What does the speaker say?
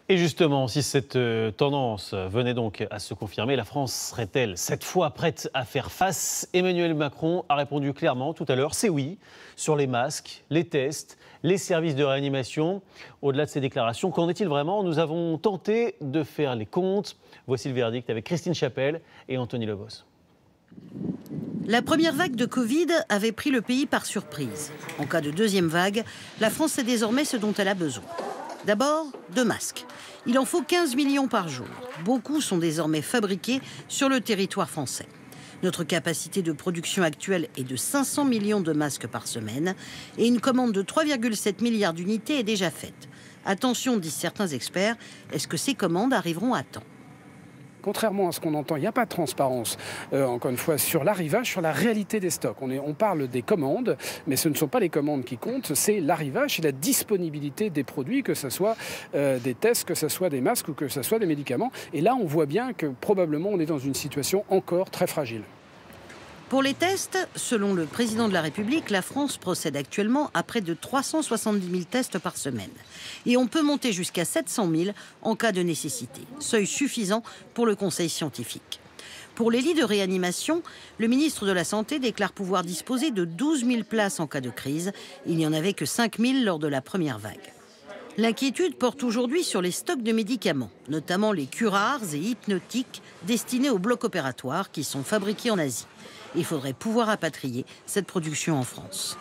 Et justement, si cette tendance venait donc à se confirmer, la France serait-elle cette fois prête à faire face? Emmanuel Macron a répondu clairement tout à l'heure, c'est oui, sur les masques, les tests, les services de réanimation. Au-delà de ces déclarations, qu'en est-il vraiment? Nous avons tenté de faire les comptes. Voici le verdict avec Christine Chapelle et Anthony Lebos. La première vague de Covid avait pris le pays par surprise. En cas de deuxième vague, la France sait désormais ce dont elle a besoin. D'abord, de masques. Il en faut 15 millions par jour. Beaucoup sont désormais fabriqués sur le territoire français. Notre capacité de production actuelle est de 500 millions de masques par semaine et une commande de 3,7 milliards d'unités est déjà faite. Attention, disent certains experts, est-ce que ces commandes arriveront à temps ? Contrairement à ce qu'on entend, il n'y a pas de transparence, encore une fois, sur l'arrivage, sur la réalité des stocks. On parle des commandes, mais ce ne sont pas les commandes qui comptent, c'est l'arrivage, c'est la disponibilité des produits, que ce soit des tests, que ce soit des masques ou que ce soit des médicaments. Et là, on voit bien que probablement on est dans une situation encore très fragile. Pour les tests, selon le président de la République, la France procède actuellement à près de 370 000 tests par semaine. Et on peut monter jusqu'à 700 000 en cas de nécessité, seuil suffisant pour le conseil scientifique. Pour les lits de réanimation, le ministre de la Santé déclare pouvoir disposer de 12 000 places en cas de crise. Il n'y en avait que 5 000 lors de la première vague. L'inquiétude porte aujourd'hui sur les stocks de médicaments, notamment les curares et hypnotiques destinés aux blocs opératoires qui sont fabriqués en Asie. Il faudrait pouvoir rapatrier cette production en France.